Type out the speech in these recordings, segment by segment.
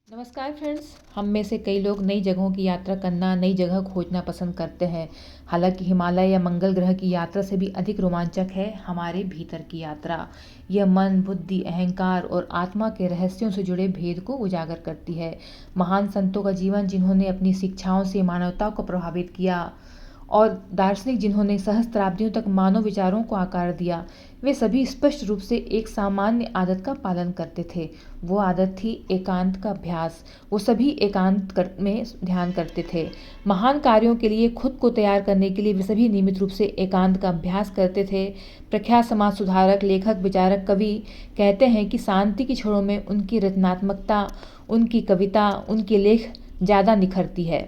नमस्कार फ्रेंड्स। हम में से कई लोग नई जगहों की यात्रा करना, नई जगह खोजना पसंद करते हैं। हालांकि हिमालय या मंगल ग्रह की यात्रा से भी अधिक रोमांचक है हमारे भीतर की यात्रा। यह मन, बुद्धि, अहंकार और आत्मा के रहस्यों से जुड़े भेद को उजागर करती है। महान संतों का जीवन, जिन्होंने अपनी शिक्षाओं से मानवता को प्रभावित किया, और दार्शनिक जिन्होंने सहस्त्राब्दियों तक मानव विचारों को आकार दिया, वे सभी स्पष्ट रूप से एक सामान्य आदत का पालन करते थे। वो आदत थी एकांत का अभ्यास। वो सभी में ध्यान करते थे। महान कार्यों के लिए खुद को तैयार करने के लिए वे सभी नियमित रूप से एकांत का अभ्यास करते थे। प्रख्यात समाज सुधारक, लेखक, विचारक, कवि कहते हैं कि शांति की क्षणों में उनकी रचनात्मकता, उनकी कविता, उनके लेख ज़्यादा निखरती है।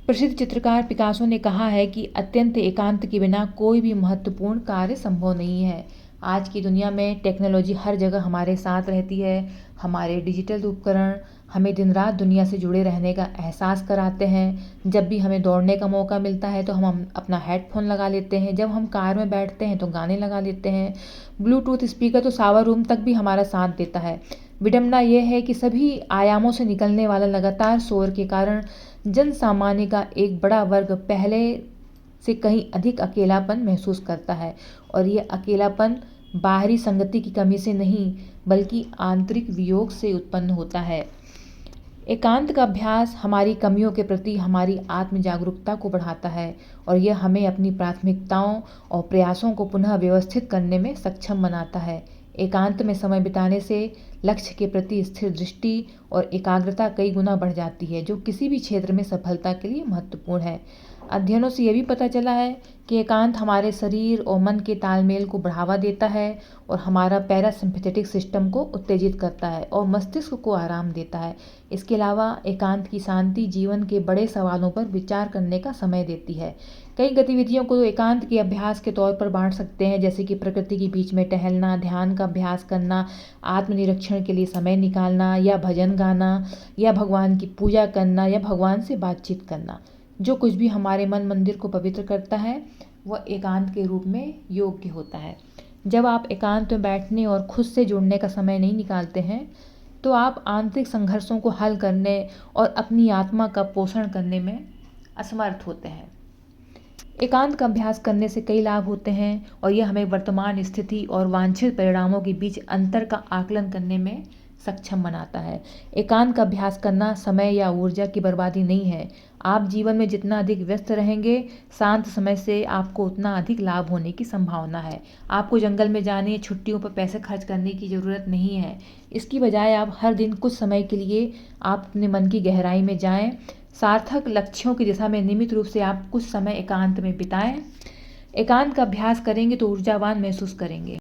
प्रसिद्ध चित्रकार पिकासो ने कहा है कि अत्यंत एकांत के बिना कोई भी महत्वपूर्ण कार्य संभव नहीं है। आज की दुनिया में टेक्नोलॉजी हर जगह हमारे साथ रहती है। हमारे डिजिटल उपकरण हमें दिन रात दुनिया से जुड़े रहने का एहसास कराते हैं। जब भी हमें दौड़ने का मौका मिलता है तो हम अपना हेडफोन लगा लेते हैं। जब हम कार में बैठते हैं तो गाने लगा लेते हैं। ब्लूटूथ स्पीकर तो शावर रूम तक भी हमारा साथ देता है। विडंबना यह है कि सभी आयामों से निकलने वाला लगातार शोर के कारण जन सामान्य का एक बड़ा वर्ग पहले से कहीं अधिक अकेलापन महसूस करता है, और ये अकेलापन बाहरी संगति की कमी से नहीं बल्कि आंतरिक वियोग से उत्पन्न होता है। एकांत का अभ्यास हमारी कमियों के प्रति हमारी आत्म जागरूकता को बढ़ाता है, और यह हमें अपनी प्राथमिकताओं और प्रयासों को पुनः व्यवस्थित करने में सक्षम बनाता है। एकांत में समय बिताने से लक्ष्य के प्रति स्थिर दृष्टि और एकाग्रता कई गुना बढ़ जाती है, जो किसी भी क्षेत्र में सफलता के लिए महत्वपूर्ण है। अध्ययनों से यह भी पता चला है कि एकांत हमारे शरीर और मन के तालमेल को बढ़ावा देता है, और हमारा पैरासिम्पैथेटिक सिस्टम को उत्तेजित करता है और मस्तिष्क को आराम देता है। इसके अलावा एकांत की शांति जीवन के बड़े सवालों पर विचार करने का समय देती है। कई गतिविधियों को एकांत के अभ्यास के तौर पर बांट सकते हैं, जैसे कि प्रकृति के बीच में टहलना, ध्यान का अभ्यास करना, आत्मनिरीक्षण के लिए समय निकालना, या भजन गाना, या भगवान की पूजा करना, या भगवान से बातचीत करना। जो कुछ भी हमारे मन मंदिर को पवित्र करता है वह एकांत के रूप में योग्य होता है। जब आप एकांत में बैठने और खुद से जुड़ने का समय नहीं निकालते हैं तो आप आंतरिक संघर्षों को हल करने और अपनी आत्मा का पोषण करने में असमर्थ होते हैं। एकांत का अभ्यास करने से कई लाभ होते हैं, और यह हमें वर्तमान स्थिति और वांछित परिणामों के बीच अंतर का आकलन करने में सक्षम बनाता है। एकांत का अभ्यास करना समय या ऊर्जा की बर्बादी नहीं है। आप जीवन में जितना अधिक व्यस्त रहेंगे, शांत समय से आपको उतना अधिक लाभ होने की संभावना है। आपको जंगल में जाने, छुट्टियों पर पैसे खर्च करने की ज़रूरत नहीं है। इसकी बजाय आप हर दिन कुछ समय के लिए आप अपने मन की गहराई में जाएं। सार्थक लक्ष्यों की दिशा में नियमित रूप से आप कुछ समय एकांत में बिताएं। एकांत का अभ्यास करेंगे तो ऊर्जावान महसूस करेंगे।